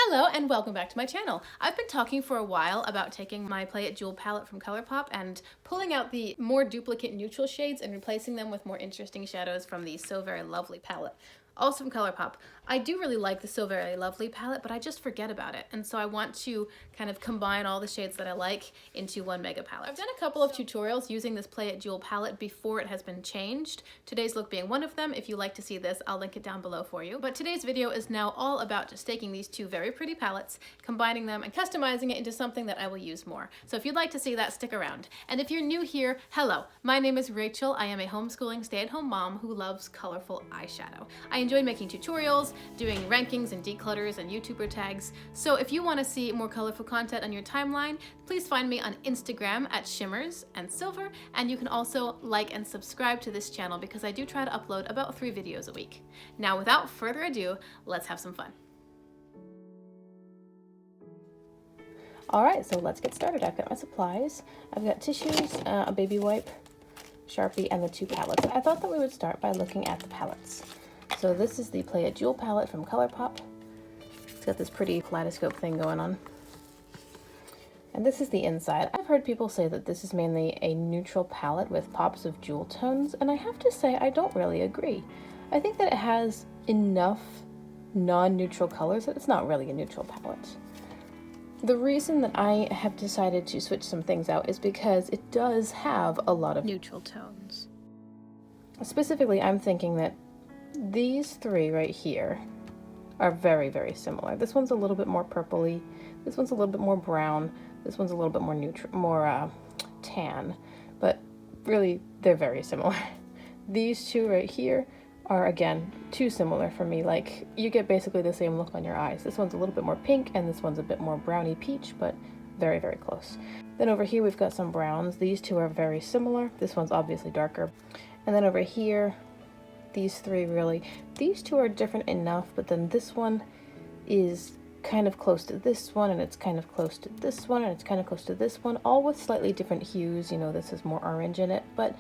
Hello and welcome back to my channel. I've been talking for a while about taking my Play It Jewel palette from ColourPop and pulling out the more duplicate neutral shades and replacing them with more interesting shadows from the So Very Lovely palette. Also from ColourPop. I do really like the So Very Lovely palette, but I just forget about it. And so I want to kind of combine all the shades that I like into one mega palette. I've done a couple of tutorials using this Play It Jewel palette before it has been changed. Today's look being one of them. If you'd like to see this, I'll link it down below for you. But today's video is now all about just taking these two very pretty palettes, combining them and customizing it into something that I will use more. So if you'd like to see that, stick around. And if you're new here, hello, my name is Rachel. I am a homeschooling stay-at-home mom who loves colorful eyeshadow. I enjoy making tutorials, doing rankings and declutters and YouTuber tags. So if you want to see more colorful content on your timeline, please find me on Instagram at Shimmers and Silver, and you can also like and subscribe to this channel because I do try to upload about 3 videos a week. Now without further ado, let's have some fun. Alright, so let's get started. I've got my supplies. I've got tissues, a baby wipe, Sharpie, and the 2 palettes. I thought that we would start by looking at the palettes. So this is the Play It Jewel palette from ColourPop. It's got this pretty kaleidoscope thing going on. And this is the inside. I've heard people say that this is mainly a neutral palette with pops of jewel tones, and I have to say I don't really agree. I think that it has enough non-neutral colors that it's not really a neutral palette. The reason that I have decided to switch some things out is because it does have a lot of neutral tones. Specifically, I'm thinking that these 3 right here are very, very similar. This one's a little bit more purpley, this one's a little bit more brown, this one's a little bit more neutral, more tan, but really they're very similar. These 2 right here are, again, too similar for me. Like, you get basically the same look on your eyes. This one's a little bit more pink and this one's a bit more browny peach, but very, very close. Then over here we've got some browns. These 2 are very similar. This one's obviously darker. And then over here, these 3 really, these 2 are different enough, but then this one is kind of close to this one, and it's kind of close to this one, and it's kind of close to this one, all with slightly different hues. You know, this is more orange in it, but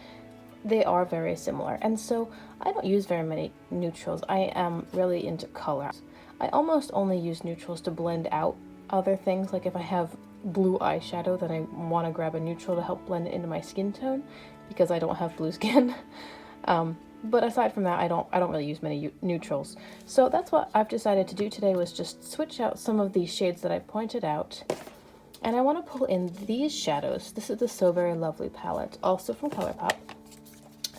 they are very similar. And so I don't use very many neutrals. I am really into color. I almost only use neutrals to blend out other things. Like if I have blue eyeshadow, then I want to grab a neutral to help blend it into my skin tone because I don't have blue skin. But aside from that, I don't really use many neutrals. So that's what I've decided to do today, was just switch out some of these shades that I pointed out. And I want to pull in these shadows. This is the So Very Lovely palette, also from ColourPop.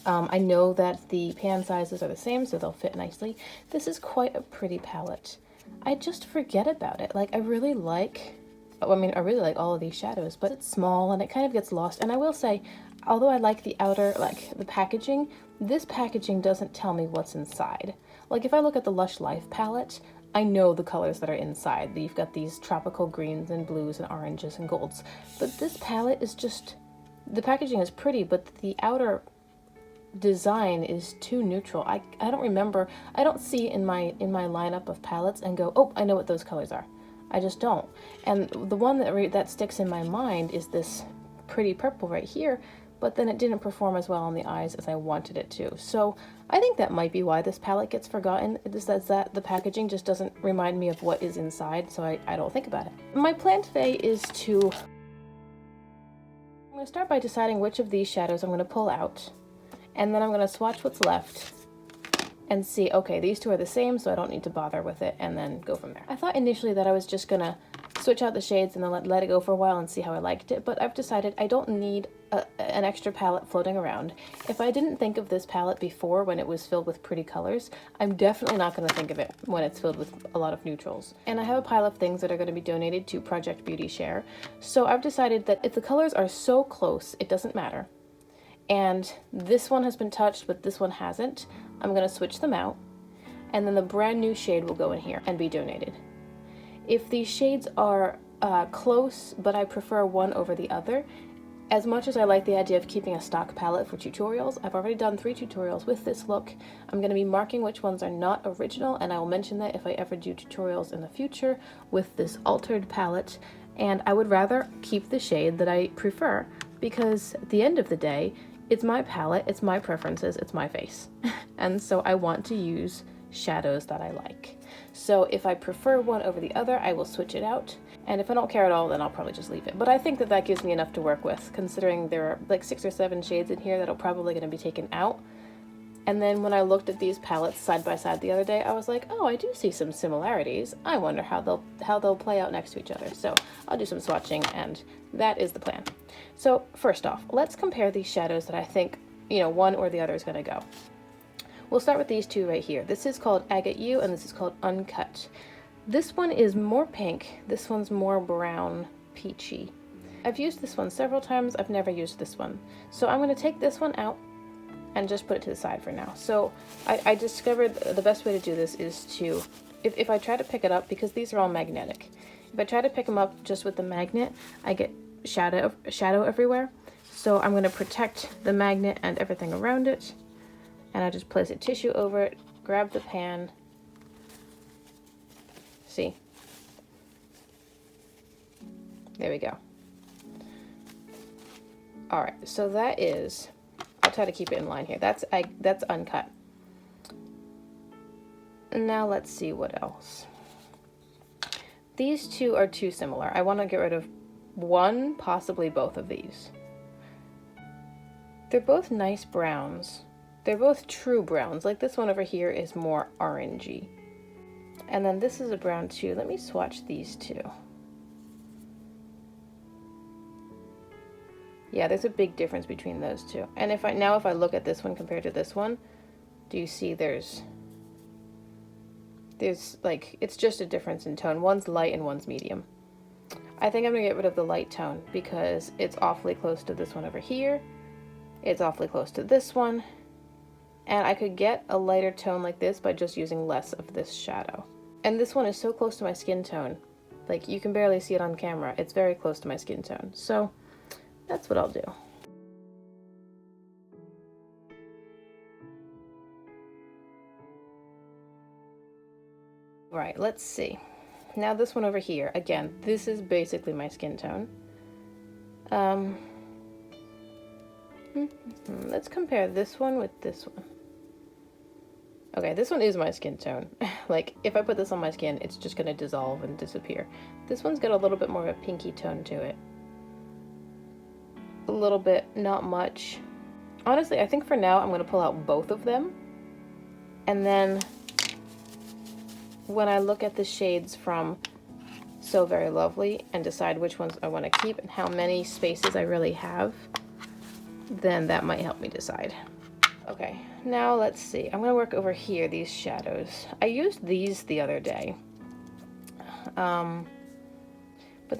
I know that the pan sizes are the same, so they'll fit nicely. This is quite a pretty palette. I just forget about it. Like, I really like all of these shadows, but it's small and it kind of gets lost. And I will say, although I like the outer, like the packaging, this packaging doesn't tell me what's inside. Like if I look at the Lush Life palette, I know the colors that are inside. You've got these tropical greens and blues and oranges and golds. But this palette is just, the packaging is pretty, but the outer design is too neutral. I don't remember, I don't see in my lineup of palettes and go, oh, I know what those colors are. I just don't. And the one that sticks in my mind is this pretty purple right here, but then it didn't perform as well on the eyes as I wanted it to. So I think that might be why this palette gets forgotten. It just says that the packaging just doesn't remind me of what is inside, so I don't think about it. My plan today is I'm going to start by deciding which of these shadows I'm going to pull out, and then I'm going to swatch what's left and see, okay, these 2 are the same, so I don't need to bother with it, and then go from there. I thought initially that I was just going to switch out the shades and then let it go for a while and see how I liked it, but I've decided I don't need an extra palette floating around. If I didn't think of this palette before when it was filled with pretty colors, I'm definitely not going to think of it when it's filled with a lot of neutrals. And I have a pile of things that are going to be donated to Project Beauty Share, so I've decided that if the colors are so close, it doesn't matter. And this one has been touched, but this one hasn't. I'm going to switch them out, and then the brand new shade will go in here and be donated. If these shades are close, but I prefer one over the other, as much as I like the idea of keeping a stock palette for tutorials, I've already done 3 tutorials with this look. I'm going to be marking which ones are not original, and I will mention that if I ever do tutorials in the future with this altered palette. And I would rather keep the shade that I prefer, because at the end of the day, it's my palette, it's my preferences, it's my face. And so I want to use shadows that I like. So if I prefer one over the other, I will switch it out. And if I don't care at all, then I'll probably just leave it. But I think that that gives me enough to work with, considering there are like 6 or 7 shades in here that are probably going to be taken out. And then when I looked at these palettes side by side the other day, I was like, oh, I do see some similarities. I wonder how they'll play out next to each other. So I'll do some swatching, and that is the plan. So first off, let's compare these shadows that I think, you know, one or the other is going to go. We'll start with these two right here. This is called Agate U, and this is called Uncut. This one is more pink. This one's more brown, peachy. I've used this one several times. I've never used this one. So I'm going to take this one out and just put it to the side for now. So I discovered the best way to do this is to, if I try to pick it up, because these are all magnetic, if I try to pick them up just with the magnet, I get shadow everywhere. So I'm going to protect the magnet and everything around it, and I just place a tissue over it, grab the pan, see, there we go. All right, so that is, I'll try to keep it in line here. That's Uncut. Now let's see what else. These two are too similar. I want to get rid of one, possibly both of these. They're both nice browns. They're both true browns. Like this one over here is more orangey. And then this is a brown too. Let me swatch these two. Yeah, there's a big difference between those two. And if I look at this one compared to this one, do you see there's like, it's just a difference in tone. One's light and one's medium. I think I'm gonna get rid of the light tone because it's awfully close to this one over here. It's awfully close to this one. And I could get a lighter tone like this by just using less of this shadow. And this one is so close to my skin tone. Like, you can barely see it on camera. It's very close to my skin tone. So that's what I'll do. Right, let's see. Now this one over here, again, this is basically my skin tone. Let's compare this one with this one. Okay, this one is my skin tone. Like, if I put this on my skin, it's just gonna dissolve and disappear. This one's got a little bit more of a pinky tone to it. A little bit, not much. Honestly, I think for now I'm gonna pull out both of them. And then when I look at the shades from So Very Lovely and decide which ones I want to keep and how many spaces I really have, then that might help me decide. Okay, now let's see. I'm going to work over here, these shadows. I used these the other day. But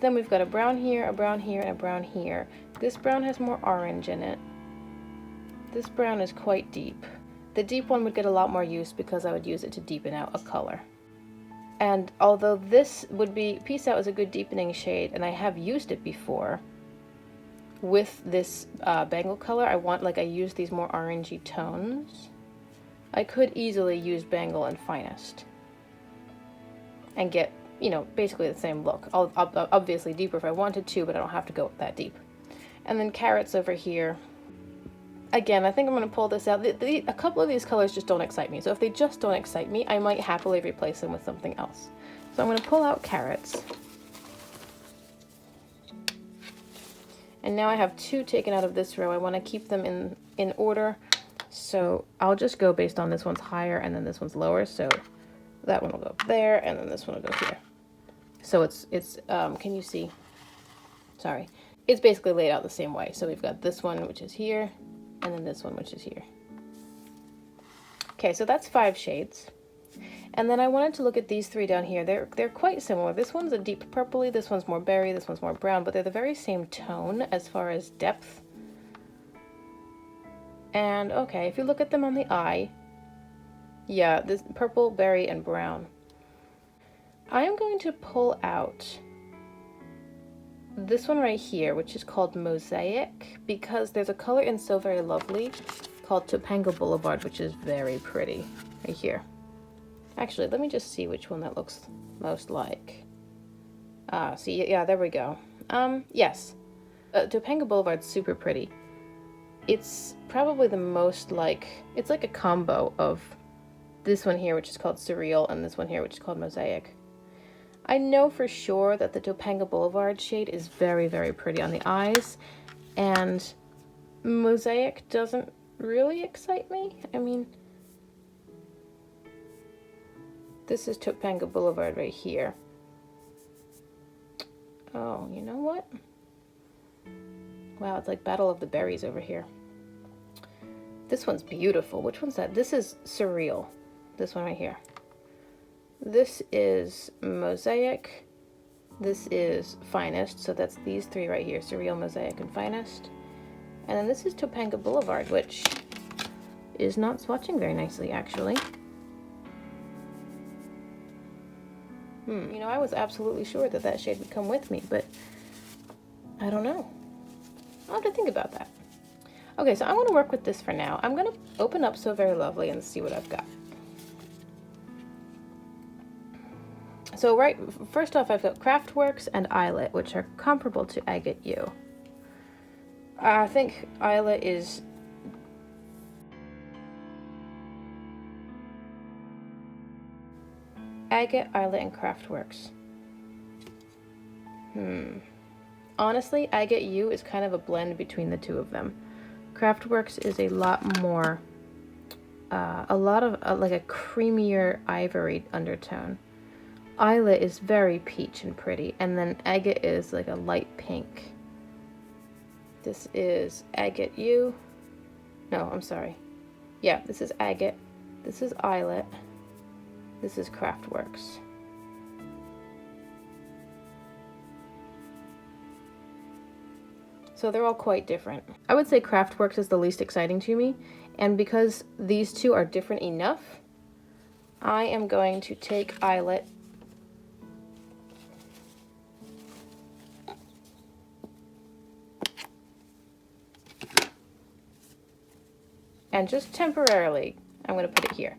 then we've got a brown here, a brown here, and a brown here. This brown has more orange in it. This brown is quite deep. The deep one would get a lot more use because I would use it to deepen out a color. And although this would be, Peace Out is a good deepening shade, and I have used it before, with this bangle color, I use these more orangey tones. I could easily use Bangle and Finest and get, you know, basically the same look. I'll obviously deeper if I wanted to, but I don't have to go that deep. And then Carrots over here. Again, I think I'm going to pull this out. A couple of these colors just don't excite me. So if they just don't excite me, I might happily replace them with something else. So I'm going to pull out Carrots. And now I have 2 taken out of this row. I want to keep them in order. So I'll just go based on this one's higher and then this one's lower. So that one will go there and then this one will go here. So it's can you see? Sorry. It's basically laid out the same way. So we've got this one, which is here, and then this one, which is here. Okay, so that's 5 shades. And then I wanted to look at these 3 down here. They're quite similar. This one's a deep purpley, this one's more berry, this one's more brown, but they're the very same tone as far as depth. And okay, if you look at them on the eye, yeah, this purple, berry, and brown. I am going to pull out this one right here, which is called Mosaic, because there's a color in So Very Lovely called Topanga Boulevard, which is very pretty, right here. Actually, let me just see which one that looks most like. See, yeah, there we go. Yes. Topanga Boulevard's super pretty. It's probably the most like, it's like a combo of this one here, which is called Surreal, and this one here, which is called Mosaic. I know for sure that the Topanga Boulevard shade is very, very pretty on the eyes, and Mosaic doesn't really excite me. I mean, this is Topanga Boulevard right here. Oh, you know what? Wow, it's like Battle of the Berries over here. This one's beautiful. Which one's that? This is Surreal. This one right here. This is Mosaic. This is Finest. So that's these three right here. Surreal, Mosaic, and Finest. And then this is Topanga Boulevard, which is not swatching very nicely, actually. You know, I was absolutely sure that that shade would come with me, but I don't know. I'll have to think about that. Okay, so I want to work with this for now. I'm going to open up So Very Lovely and see what I've got. So first off, I've got Craftworks and Eyelet, which are comparable to Agate U. I think Eyelet is Agate, Eyelet, and Craftworks. Honestly, Agate U is kind of a blend between the two of them. Craftworks is a lot more, like a creamier ivory undertone. Eyelet is very peach and pretty, and then Agate is like a light pink. This is Agate U. No, I'm sorry. Yeah, this is Agate. This is Eyelet. This is Craftworks. So they're all quite different. I would say Craftworks is the least exciting to me, and because these two are different enough, I am going to take Eyelet and just temporarily, I'm going to put it here.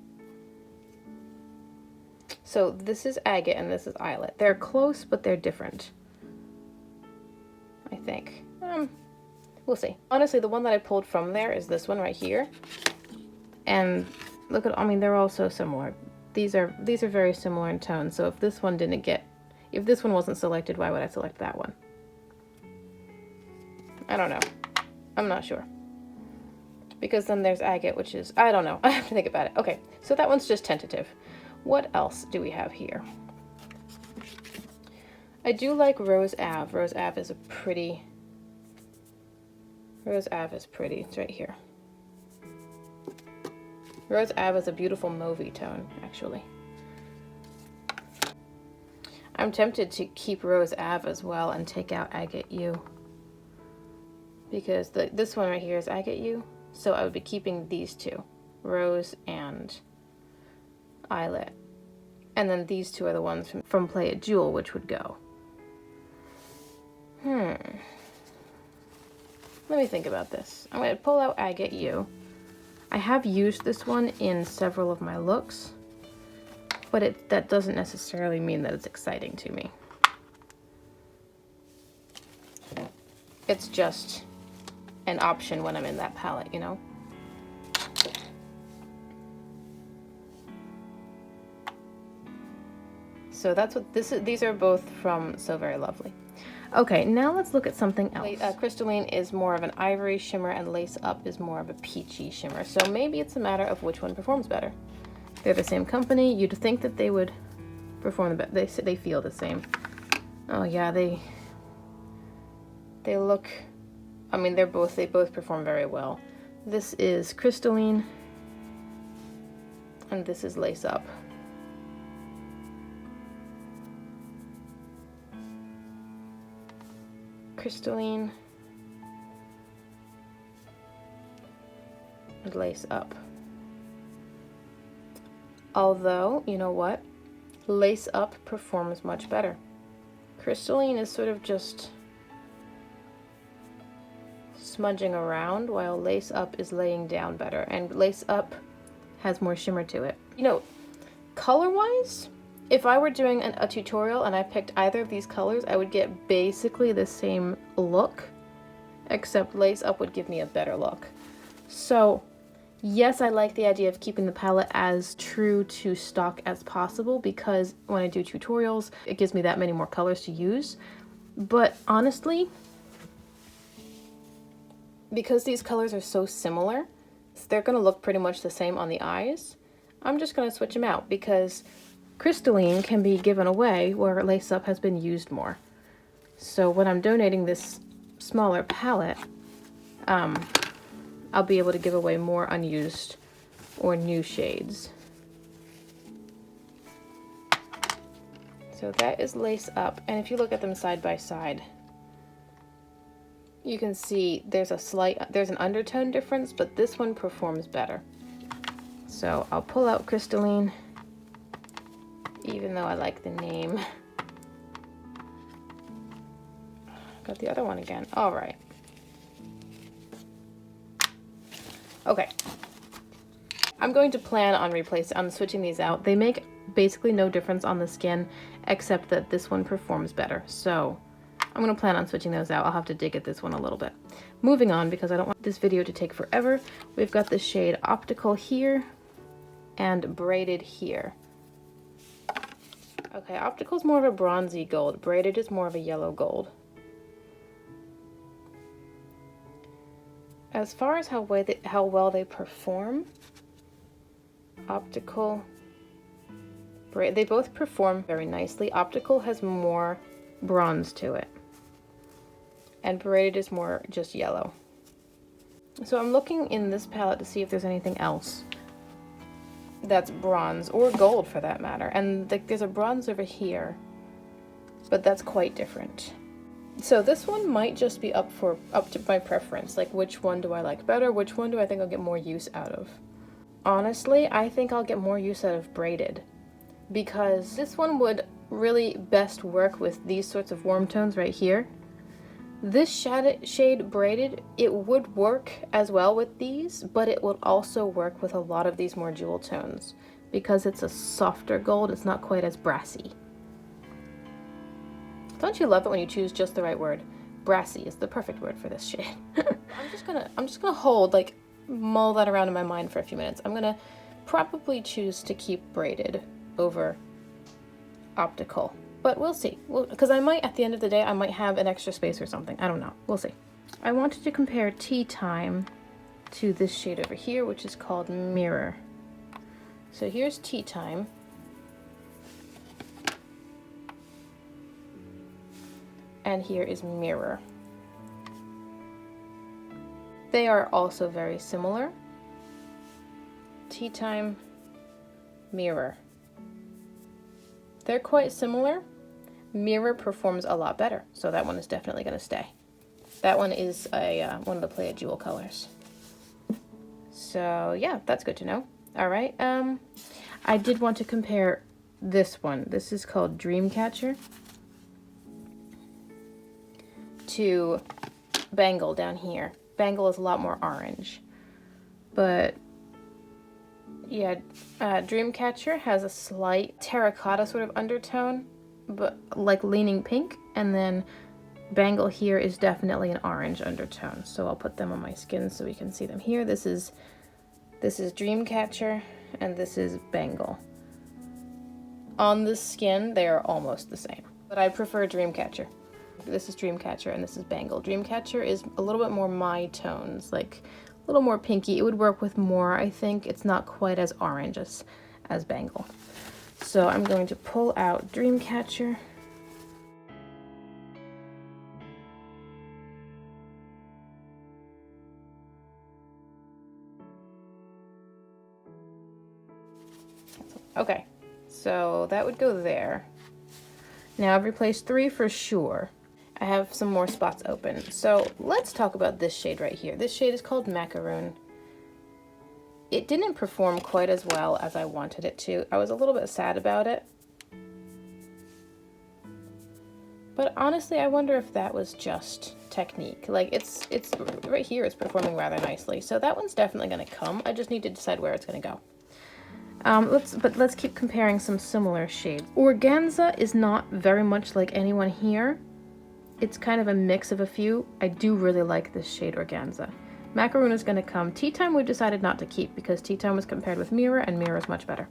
So this is Agate and this is Eyelet. They're close, but they're different, I think. We'll see. Honestly, the one that I pulled from there is this one right here. And look at, I mean, they're all so similar. These are very similar in tone. So if this one if this one wasn't selected, why would I select that one? I don't know. I'm not sure. Because then there's Agate, which is, I don't know. I have to think about it. Okay, so that one's just tentative. What else do we have here? I do like Rose Ave. Rose Ave is pretty. It's right here. Rose Ave is a beautiful mauvey tone, actually. I'm tempted to keep Rose Ave as well and take out Agate U. Because this one right here is Agate U. So I would be keeping these two, Rose and Eyelet. And then these two are the ones from Play It Jewel, which would go. Let me think about this. I'm going to pull out Agate U. I have used this one in several of my looks, but that doesn't necessarily mean that it's exciting to me. It's just an option when I'm in that palette, you know? So that's what this is. These are both from So Very Lovely. Okay, now let's look at something else. Crystalline is more of an ivory shimmer and Lace Up is more of a peachy shimmer. So maybe it's a matter of which one performs better. They're the same company. You'd think that they would perform the best. They feel the same. Oh yeah, they look, I mean, they both perform very well. This is Crystalline and this is Lace Up. Crystalline and Lace Up. Although, you know what? Lace Up performs much better. Crystalline is sort of just smudging around, while Lace Up is laying down better, and Lace Up has more shimmer to it. You know, color-wise, if I were doing a tutorial and I picked either of these colors, I would get basically the same look, except Lace Up would give me a better look. So Yes, I like the idea of keeping the palette as true to stock as possible because when I do tutorials, it gives me that many more colors to use. But honestly, because these colors are so similar, they're going to look pretty much the same on the eyes. I'm just going to switch them out because crystalline can be given away where Lace Up has been used more. So when I'm donating this smaller palette, I'll be able to give away more unused or new shades. So that is Lace Up, and if you look at them side by side, you can see there's an undertone difference, but this one performs better. So I'll pull out Crystalline, even though I like the name. Got the other one again. All right. Okay. I'm going to plan on switching these out. They make basically no difference on the skin, except that this one performs better. So I'm going to plan on switching those out. I'll have to dig at this one a little bit. Moving on, because I don't want this video to take forever, we've got the shade Optical here and Braided here. Okay, Optical is more of a bronzy gold. Braided is more of a yellow gold. As far as how well they perform, Optical, they both perform very nicely. Optical has more bronze to it, and Braided is more just yellow. So I'm looking in this palette to see if there's anything else that's bronze, or gold for that matter. And there's a bronze over here, but that's quite different. So this one might just be up to my preference, like which one do I like better, which one do I think I'll get more use out of. Honestly, I think I'll get more use out of Braided, because this one would really best work with these sorts of warm tones right here. This shade Braided, it would work as well with these, but it would also work with a lot of these more jewel tones, because it's a softer gold, it's not quite as brassy. Don't you love it when you choose just the right word? Brassy is the perfect word for this shade. I'm just gonna hold, like, mull that around in my mind for a few minutes. I'm gonna probably choose to keep Braided over Optical, but we'll see. Because I might, at the end of the day, I might have an extra space or something. I don't know. We'll see. I wanted to compare Tea Time to this shade over here, which is called Mirror. So here's Tea Time. And here is Mirror. They are also very similar. Tea Time, Mirror. They're quite similar. Mirror performs a lot better, so that one is definitely going to stay. That one is one of the Play It Jewel colors. So yeah, that's good to know. All right, I did want to compare this one. This is called Dreamcatcher to Bangle down here. Bangle is a lot more orange, but yeah, Dreamcatcher has a slight terracotta sort of undertone, but like leaning pink, and then Bangle here is definitely an orange undertone. So I'll put them on my skin so we can see them here. This is Dreamcatcher and this is Bangle. On the skin, they are almost the same, but I prefer Dreamcatcher. This is Dreamcatcher and this is Bangle. Dreamcatcher is a little bit more my tones, like a little more pinky. It would work with more, I think. It's not quite as orange as Bangle. So I'm going to pull out Dreamcatcher. Okay, so that would go there. Now I've replaced 3 for sure. I have some more spots open. So let's talk about this shade right here. This shade is called Macaroon. It didn't perform quite as well as I wanted it to. I was a little bit sad about it. But honestly, I wonder if that was just technique. Like it's right here, it's performing rather nicely. So that one's definitely gonna come. I just need to decide where it's gonna go. Let's keep comparing some similar shades. Organza is not very much like anyone here. It's kind of a mix of a few. I do really like this shade Organza. Macaroon is going to come. Tea Time we decided not to keep because Tea Time was compared with Mirror, and Mirror is much better.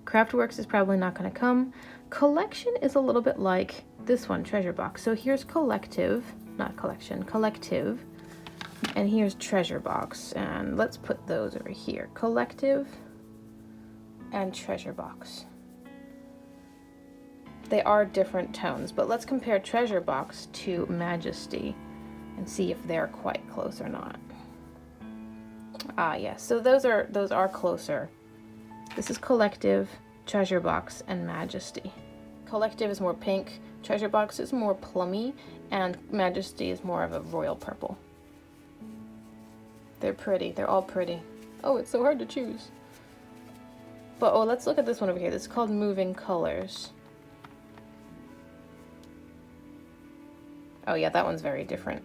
Craftworks is probably not going to come. Collection is a little bit like this one, Treasure Box. So here's Collective, not Collection, Collective. And here's Treasure Box. And let's put those over here. Collective and Treasure Box. They are different tones, but let's compare Treasure Box to Majesty and see if they're quite close or not. Ah, yes, so those are closer. This is Collective, Treasure Box, and Majesty. Collective is more pink, Treasure Box is more plummy, and Majesty is more of a royal purple. They're pretty, they're all pretty. Oh, it's so hard to choose. But oh, let's look at this one over here. This is called Moving Colors. Oh yeah, that one's very different.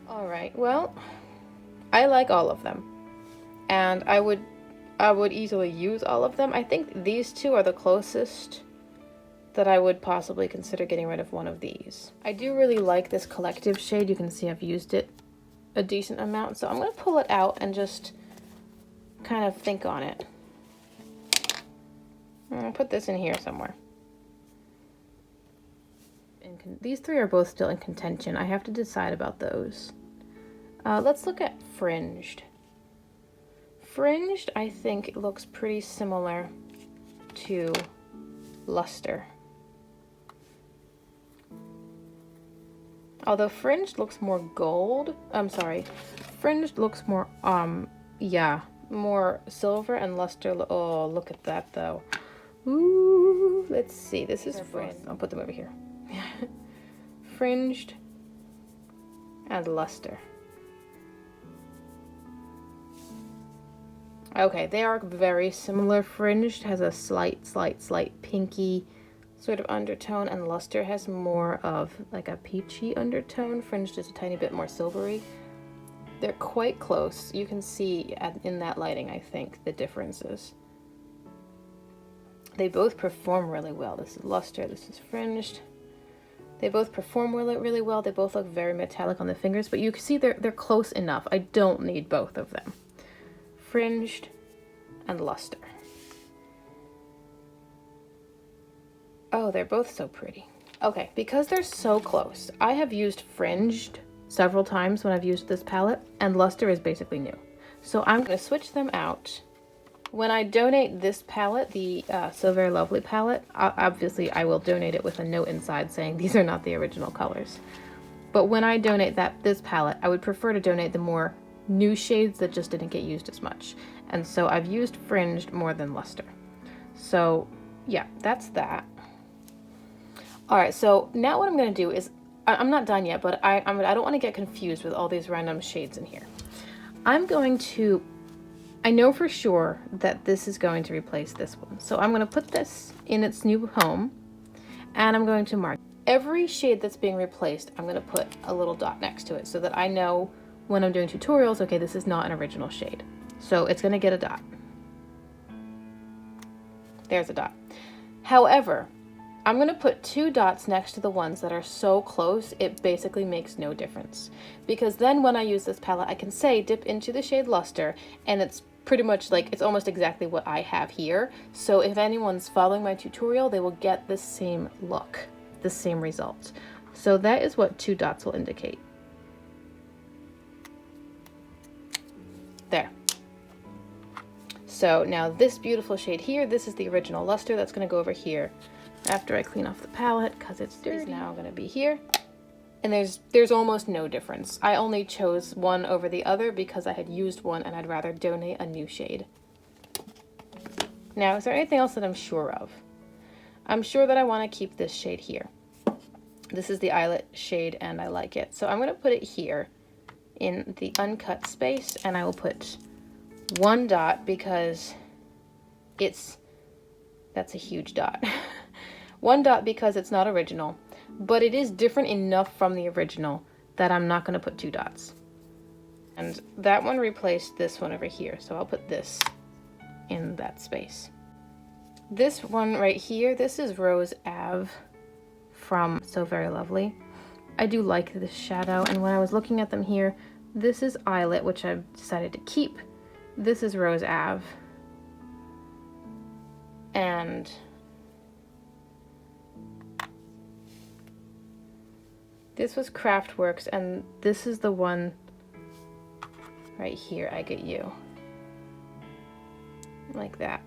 All right, well, I like all of them. And I would easily use all of them. I think these two are the closest that I would possibly consider getting rid of one of these. I do really like this Collective shade. You can see I've used it a decent amount. So I'm gonna pull it out and just kind of think on it. I'll put this in here somewhere. These three are both still in contention. I have to decide about those. Let's look at Fringed. Fringed, I think, looks pretty similar to Luster. Although Fringed looks more gold. I'm sorry. Fringed looks more, yeah, more silver, and Luster, oh, look at that, though. Ooh, let's see. This is Fringed. I'll put them over here. Fringed and Luster. Okay, they are very similar. Fringed has a slight pinky sort of undertone, and Luster has more of like a peachy undertone. Fringed is a tiny bit more silvery. They're quite close. You can see in that lighting, I think, the differences. They both perform really well. This is Luster, this is Fringed. They both perform really well. They both look very metallic on the fingers, but you can see they're close enough. I don't need both of them. Fringed and Luster. Oh, they're both so pretty. Okay, because they're so close, I have used Fringed several times when I've used this palette, and Luster is basically new. So I'm going to switch them out. When I donate this palette, the So Very Lovely palette, obviously I will donate it with a note inside saying these are not the original colors. But when I donate this palette, I would prefer to donate the more new shades that just didn't get used as much. And so I've used Fringed more than Luster. So yeah, that's that. All right, so now what I'm going to do is, I'm not done yet, but I don't want to get confused with all these random shades in here. I'm going to, I know for sure that this is going to replace this one. So I'm going to put this in its new home, and I'm going to mark every shade that's being replaced. I'm going to put a little dot next to it so that I know when I'm doing tutorials, okay, this is not an original shade. So it's going to get a dot. There's a dot. However, I'm going to put 2 dots next to the ones that are so close, it basically makes no difference. Because then when I use this palette, I can say dip into the shade Luster, and it's pretty much like, it's almost exactly what I have here. So if anyone's following my tutorial, they will get the same look, the same result. So that is what 2 dots will indicate. There. So now this beautiful shade here, this is the original Luster. That's going to go over here after I clean off the palette because it's dirty. It's now going to be here. And there's almost no difference. I only chose one over the other because I had used one and I'd rather donate a new shade. Now, is there anything else that I'm sure of? I'm sure that I want to keep this shade here. This is the eyelet shade and I like it. So I'm going to put it here in the uncut space, and I will put 1 dot because that's a huge dot. 1 dot because it's not original, but it is different enough from the original that I'm not going to put 2 dots. And that one replaced this one over here, so I'll put this in that space. This one right here, this is Rose Ave from So Very Lovely. I do like this shadow, and when I was looking at them here, This is Eyelet, which I've decided to keep. This is Rose Ave. And this was Craftworks, and this is the one right here, I Get You. Like that.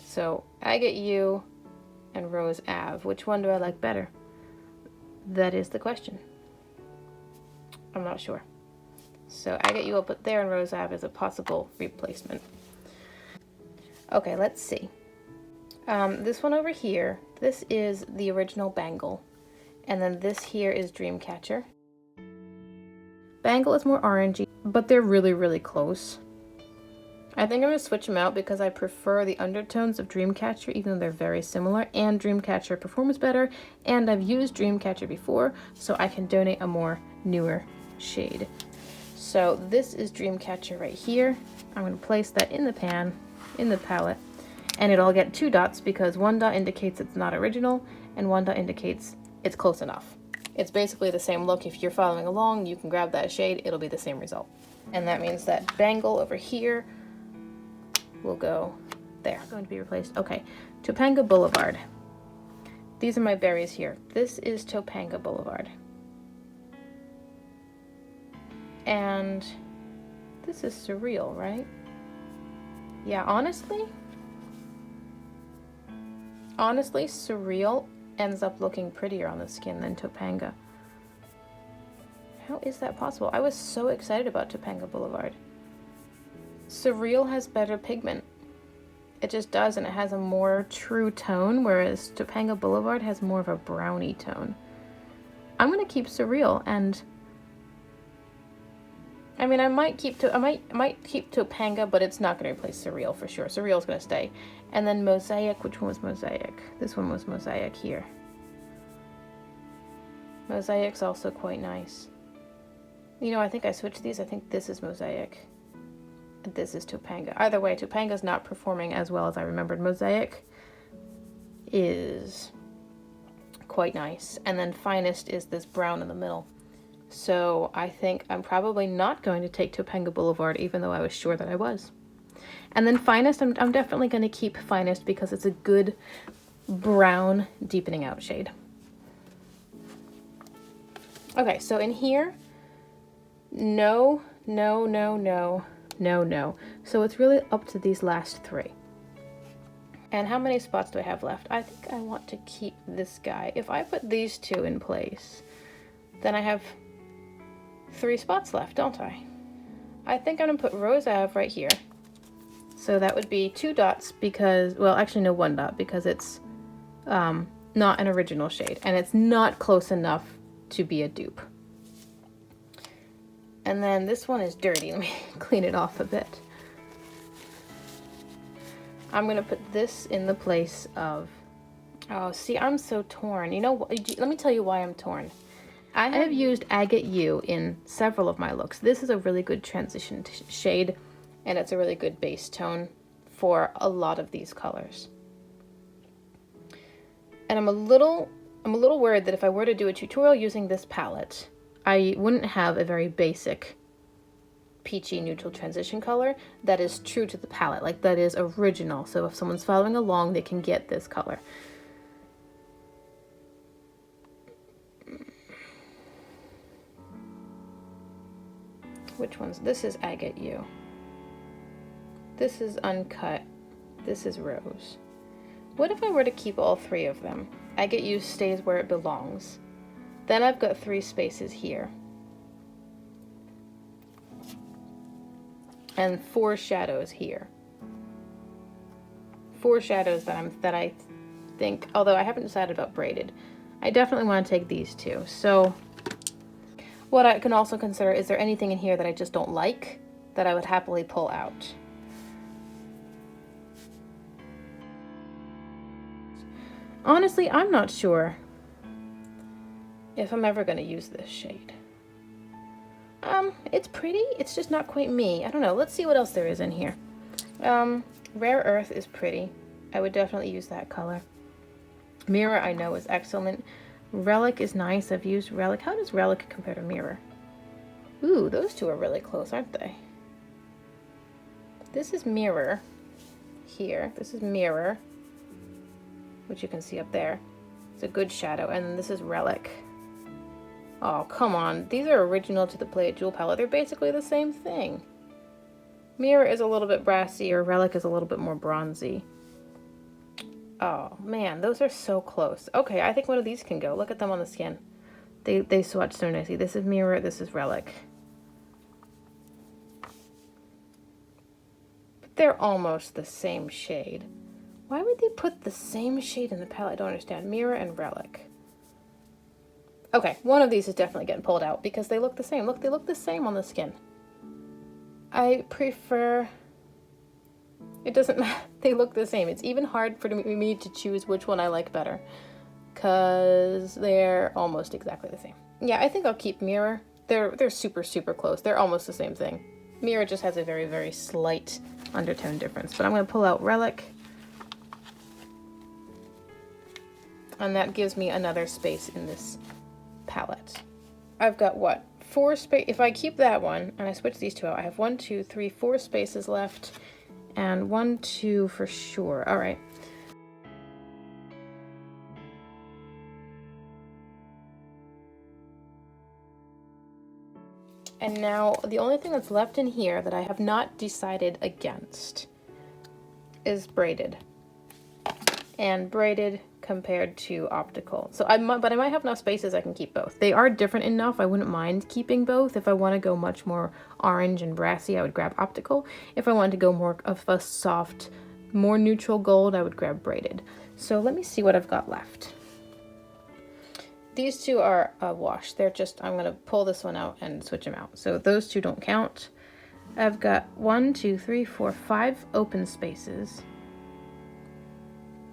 So, I Get You and Rose Ave. Which one do I like better? That is the question. I'm not sure. So, I Get You, I'll put there, and Rose Ave is a possible replacement. Okay, let's see. This one over here, this is the original Bangle. And then this here is Dreamcatcher. Bangle is more orangey, but they're really, really close. I think I'm going to switch them out because I prefer the undertones of Dreamcatcher, even though they're very similar, and Dreamcatcher performs better, and I've used Dreamcatcher before, so I can donate a more newer shade. So this is Dreamcatcher right here. I'm going to place that in the pan, in the palette, and it'll get 2 dots because 1 dot indicates it's not original, and 1 dot indicates it's close enough. It's basically the same look. If you're following along, you can grab that shade, it'll be the same result. And that means that Bangle over here will go there. Going to be replaced. Okay, Topanga Boulevard. These are my berries here. This is Topanga Boulevard. And this is Surreal, right? Yeah, honestly, Surreal ends up looking prettier on the skin than Topanga. How is that possible? I was so excited about Topanga Boulevard. Surreal has better pigment. It just does, and it has a more true tone, whereas Topanga Boulevard has more of a brownie tone. I'm gonna keep Surreal, and I mean, I might keep Topanga, but it's not gonna replace Surreal for sure. Surreal's gonna stay. And then Mosaic, which one was Mosaic? This one was Mosaic here. Mosaic's also quite nice. You know, I think I switched these. I think this is Mosaic. And this is Topanga. Either way, Topanga's not performing as well as I remembered. Mosaic is quite nice. And then Finest is this brown in the middle. So I think I'm probably not going to take Topanga Boulevard, even though I was sure that I was. And then Finest, I'm definitely going to keep Finest because it's a good brown deepening out shade. Okay, so in here, no. So it's really up to these last 3. And how many spots do I have left? I think I want to keep this guy. If I put these 2 in place, then I have 3 spots left, don't I? I think I'm gonna put Rose Ave right here. So that would be 2 dots because, well, actually no, 1 dot because it's not an original shade and it's not close enough to be a dupe. And then this one is dirty. Let me clean it off a bit. I'm gonna put this in the place of, oh, see, I'm so torn. You know what? Let me tell you why I'm torn. I have used Agate U in several of my looks. This is a really good transition shade, and it's a really good base tone for a lot of these colors. And I'm a little worried that if I were to do a tutorial using this palette, I wouldn't have a very basic peachy neutral transition color that is true to the palette, like that is original. So if someone's following along, they can get this color. Which ones? This is Agate U. This is Uncut. This is Rose. What if I were to keep all 3 of them? Agate U stays where it belongs. Then I've got 3 spaces here. And 4 shadows here. 4 shadows that I think, although I haven't decided about braided, I definitely want to take these 2. So what I can also consider, is there anything in here that I just don't like that I would happily pull out? Honestly, I'm not sure if I'm ever going to use this shade. It's pretty, it's just not quite me. I don't know, let's see what else there is in here. Rare Earth is pretty. I would definitely use that color. Mirror I know is excellent. Relic is nice, I've used Relic. How does Relic compare to Mirror? Ooh, those two are really close, aren't they? This is Mirror here. This is Mirror, which you can see up there. It's a good shadow. And then this is Relic. Oh, come on. These are original to the Play It Jewel palette. They're basically the same thing. Mirror is a little bit brassier. Relic is a little bit more bronzy. Oh, man. Those are so close. Okay, I think one of these can go. Look at them on the skin. They swatch so nicely. This is Mirror. This is Relic. But they're almost the same shade. Why would they put the same shade in the palette? I don't understand. Mirror and Relic. Okay, one of these is definitely getting pulled out because they look the same. Look, they look the same on the skin. I prefer... It doesn't matter. They look the same. It's even hard for me to choose which one I like better because they're almost exactly the same. Yeah, I think I'll keep Mirror. They're super, super close. They're almost the same thing. Mirror just has a very, very slight undertone difference. But I'm going to pull out Relic. And that gives me another space in this palette. I've got what? 4 space. If I keep that one and I switch these two out, I have 1, 2, 3, 4 spaces left, and 1, 2 for sure. All right. And now the only thing that's left in here that I have not decided against is braided. And braided compared to optical. So I might have enough spaces I can keep both. They are different enough. I wouldn't mind keeping both. If I want to go much more orange and brassy, I would grab optical. If I wanted to go more of a soft, more neutral gold, I would grab braided. So let me see what I've got left. These two are a wash. They're just, I'm going to pull this one out and switch them out. So those two don't count. I've got 1, 2, 3, 4, 5 open spaces.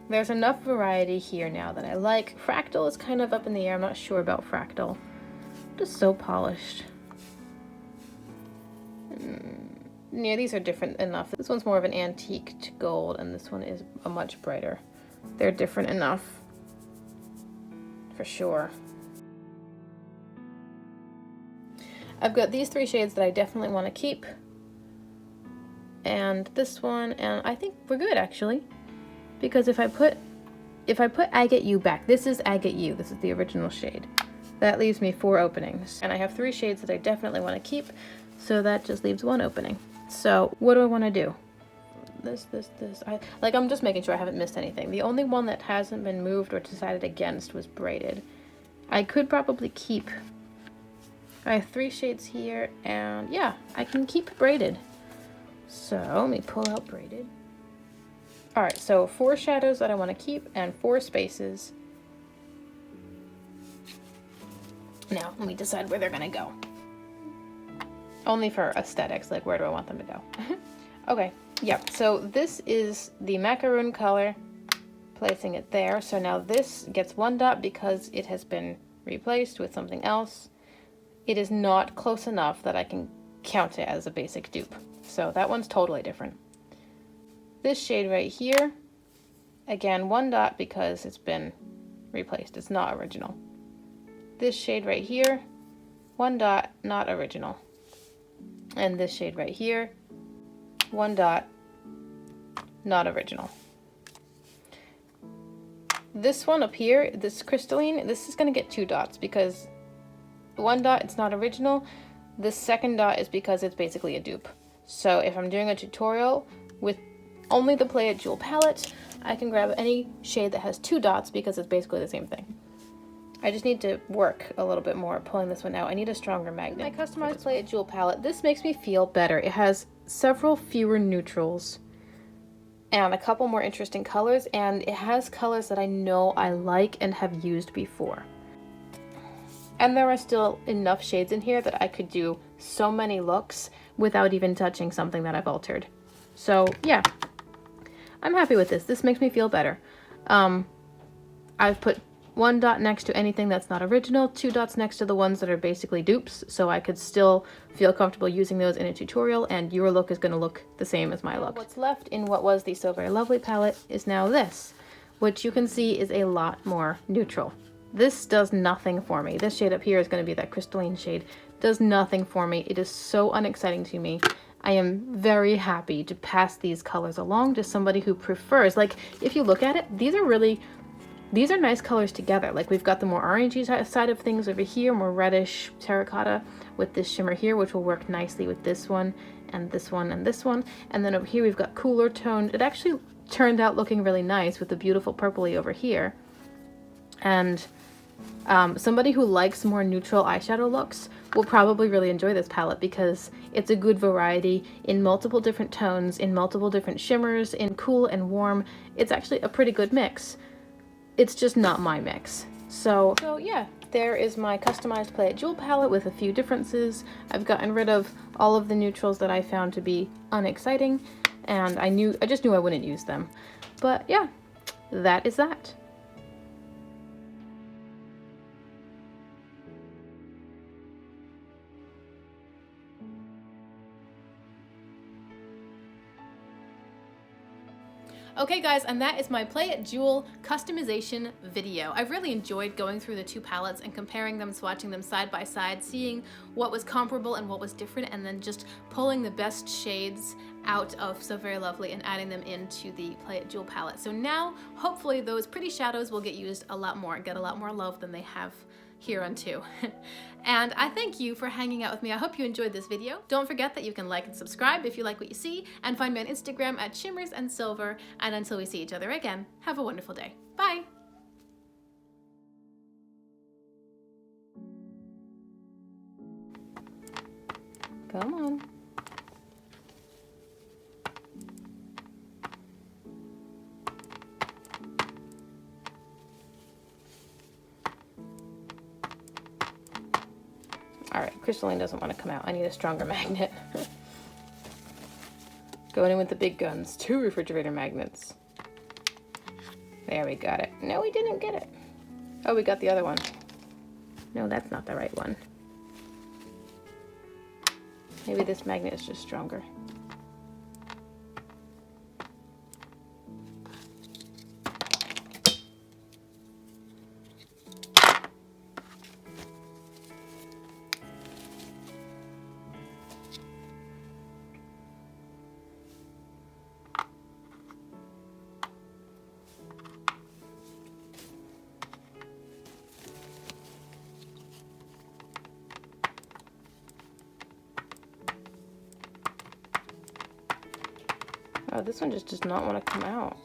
There's enough variety here now that I like. Fractal is kind of up in the air. I'm not sure about Fractal. Just so polished. Yeah, these are different enough. This one's more of an antique to gold, and this one is a much brighter. They're different enough. For sure. I've got these 3 shades that I definitely want to keep. And this one, and I think we're good actually. Because if I put Agate U back, this is Agate U, this is the original shade. That leaves me 4 openings. And I have 3 shades that I definitely want to keep, so that just leaves 1 opening. So what do I want to do? This. I'm just making sure I haven't missed anything. The only one that hasn't been moved or decided against was braided. I could probably keep, I have 3 shades here, and yeah, I can keep braided. So let me pull out braided. All right, so 4 shadows that I want to keep and 4 spaces. Now, let me decide where they're going to go. Only for aesthetics, like where do I want them to go? Okay, yep, so this is the Macaroon color, placing it there. So now this gets 1 dot because it has been replaced with something else. It is not close enough that I can count it as a basic dupe. So that one's totally different. This shade right here, again, 1 dot because it's been replaced. It's not original. This shade right here, 1 dot, not original. And this shade right here, 1 dot, not original. This one up here, this crystalline, this is going to get 2 dots because 1 dot, it's not original. This 2nd dot is because it's basically a dupe. So if I'm doing a tutorial with only the Play It Jewel palette, I can grab any shade that has 2 dots because it's basically the same thing. I just need to work a little bit more pulling this one out. I need a stronger magnet. My customized Play It Jewel palette, this makes me feel better. It has several fewer neutrals and a couple more interesting colors, and it has colors that I know I like and have used before. And there are still enough shades in here that I could do so many looks without even touching something that I've altered. So yeah, I'm happy with this. This makes me feel better. I've put 1 dot next to anything that's not original, 2 dots next to the ones that are basically dupes, so I could still feel comfortable using those in a tutorial, and your look is going to look the same as my look. What's left in what was the So Very Lovely palette is now this, which you can see is a lot more neutral. This does nothing for me. This shade up here is going to be that crystalline shade. does nothing for me. It is so unexciting to me. I am very happy to pass these colors along to somebody who prefers, like, if you look at it, these are nice colors together. Like, we've got the more orangey side of things over here, more reddish terracotta with this shimmer here, which will work nicely with this one and this one and this one. And then over here we've got cooler toned. It actually turned out looking really nice with the beautiful purpley over here. And somebody who likes more neutral eyeshadow looks will probably really enjoy this palette because it's a good variety in multiple different tones, in multiple different shimmers, in cool and warm. It's actually a pretty good mix. It's just not my mix. So yeah, there is my customized Play It Jewel palette with a few differences. I've gotten rid of all of the neutrals that I found to be unexciting, and I just knew I wouldn't use them. But yeah, that is that. Okay guys, and that is my Play It Jewel customization video. I've really enjoyed going through the two palettes and comparing them, swatching them side by side, seeing what was comparable and what was different, and then just pulling the best shades out of So Very Lovely and adding them into the Play It Jewel palette. So now, hopefully those pretty shadows will get used a lot more, get a lot more love than they have here on too. And I thank you for hanging out with me. I hope you enjoyed this video. Don't forget that you can like and subscribe if you like what you see, and find me on Instagram at Shimmers and Silver. And until we see each other again, have a wonderful day. Bye! Come on. Alright, crystalline doesn't want to come out. I need a stronger magnet. Going in with the big guns. 2 refrigerator magnets. There, we got it. No, we didn't get it. Oh, we got the other one. No, that's not the right one. Maybe this magnet is just stronger. Oh, this one just does not want to come out.